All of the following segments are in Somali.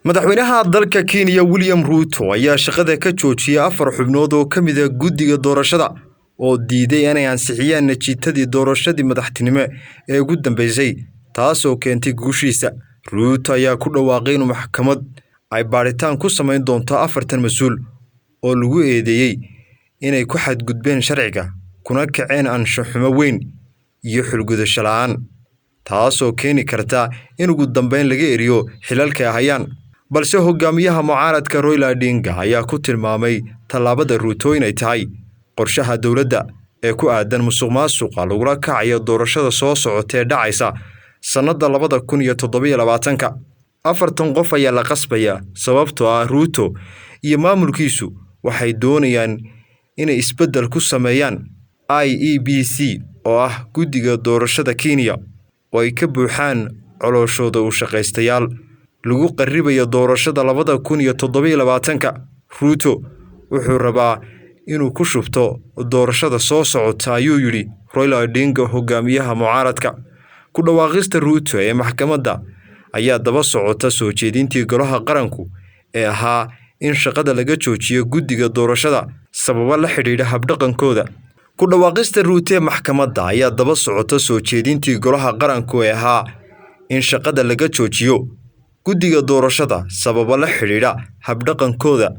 madaxweynaha dalka Kenya William Ruto ayaa shaqada ka joojiyay 4 xubnood oo kamid ah guddiga doorashada oo diiday inay ansixiyaan natiijadii doorashadii madaxtinimo ee ugu dambeysay taas oo keentay guushiisa. Ruto ayaa ku dhawaaqay in maxkamad ay baaritaan ku sameyn doonto 4 mas'uul oo lagu eedeeyay inay ku xadgudbeen sharciga kuna kaceen anshaxumo weyn iyo xulgudasho la'aan taas oo keeni karta in ugu dambeyn laga eriyo xilalka ay hayaan. balse hogaamiyaha mucaaradka Raila Odinga ayaa ku tilmaamay talaabada Ruto inay tahay qorshaha dawladda ee ku aadan musuqmaasuqa lagula kacayo doorashada soo socotay dhacaysa sanada 2027. 4 qof ayaa la qasbaya sababtoo ah Ruto iyo maamulkiisu waxay doonayaan inay isbedel ku sameeyaan IEBC oo ah guddiga doorashada Kenya oo ay ka buuxaan colooshooda u shaqaystayaal lagu qaribayo doorashada 2027. Ruto wuxuu rabaa inuu ku shubto doorashada soo socota ayuu yiri Raila Odinga hogaamiyaha mucaaradka. Ku dhawaaqista Ruto ee maxkamadda ayaa daba socota soo jeedintii golaha qaranku ee ahaa in shaqada laga joojiyo guddiga doorashada sababo la xiriira habdhaqankooda. Ku dhawaaqista Ruto ee maxkamadda ayaa daba socota soo jeedintii golaha qaranku ee ahaa in shaqada laga joojiyo guddiga doorashada sababo la xiriira habdhaqankooda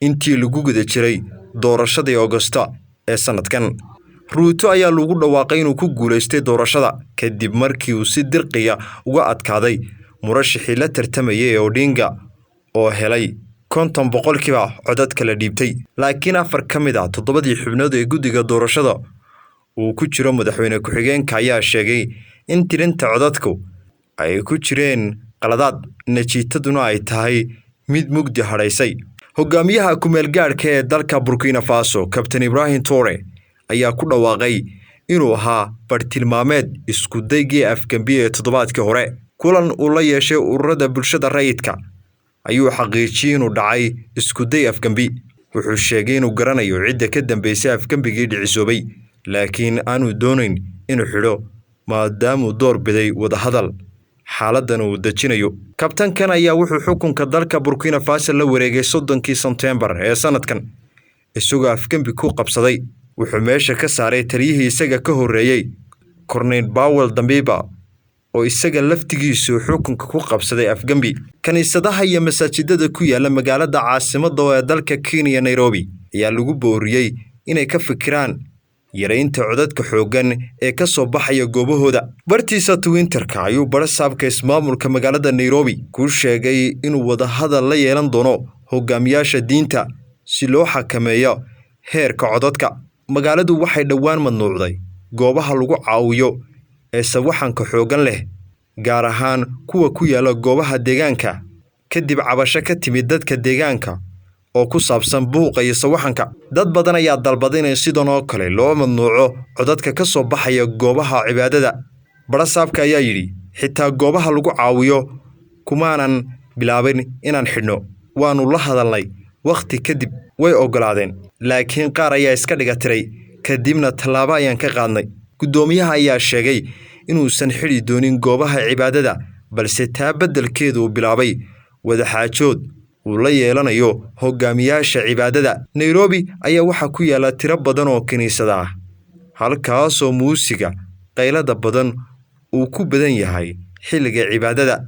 intii lagu guda jiray doorashadii Agoosto ee sanadkan. Ruto ayaa lagu dhawaaqay inuu ku guuleystay doorashada kadib markii uu si dirqiya uga adkaaday murashixii la tartamayay Odinga oo helay 50% codadka la dhiibtay. Laakiin 4 ka mid ah 7 xubnood ee guddiga doorashada uu ku jiro madaxweyne ku-xigeenka ayaa sheegay in tirinta codadku ay ku jireen qaladaad natiijaduna ay tahay mid mugdi hadhaysay. Hogaamiyaha ku-meel gaarka ee dalka Burkina Faso Captain Ibrahim Traoré ayaa ku dhawaaqay inuu ahaa bartilmaameed isku daygii afgambi ee toddobaadkii hore. Kulan uu la yeeshay ururada bulshada rayidka ayuu xaqiijiyay inuu dhacay isku day afgambi. Wuxuu sheegay inuu garanayo cidda ka dambeysay afgambigii dhicisoobay laakiin aanu doonayn inuu xidho maadaama uu door biday wadahadal xaaladan uu dajinayo. Kabtankan ayaa wuxuu xukunka dalka Burkina Faso la wareegay 30 September ee sanadkan isagoo afgambi ku qabsaday. Wuxuu meesha ka saaray taliyihii isaga ka horeeyay Corneille Bawel Dambiba oo isaga laftigiisu xukunka ku qabsaday afgambi. Kaniisadaha iyo masaajidada ku yaala magaalada caasimadda ee dalka Kenya Nairobi ayaa lagu booriyay inay ka fikiraan yareynta codadka xoogan ee ka soo baxaya goobahooda. Bartiisa Twitterka ayuu barasaabka ismaamulka magaalada Nairobi ku sheegay inuu wadahadal la yeelan doono hogaamiyaasha diinta si loo xakameeyo heerka codadka. Magaaladu waxay dhawaan madnuucday goobaha lagu caawiyo ee sawaxanka xoogan leh gaar ahaan kuwa ku yaala goobaha deegaanka kadib cabasho ka timid dadka deegaanka oo ku saabsan buuqa iyo sawaxanka. Dad badan ayaa dalbaday in sidoo oo kale loo madnuuco codadka ka soo baxaya goobaha cibaadada. Barasaabka ayaa yiri xitaa goobaha lagu caawiyo kumaanan bilaabin inaan xidhno. Waanu la hadalnay waqti kadib way ogolaadeen laakiin qaar ayaa iska dhiga tiray kadibna talaabo ayaan ka qaadnay. Gudoomiyaha ayaa sheegay inuusan xidhi doonin goobaha cibaadada balse taa beddelkeedu bilaabay wada xaajood uu la yeelanayo hogaamiyaasha cibaadada. Nairobi ayaa waxa ku yaala tiro badan oo kaniisada ah halkaas oo muusiga qaylada badan uu ku badan yahay xilliga cibaadada.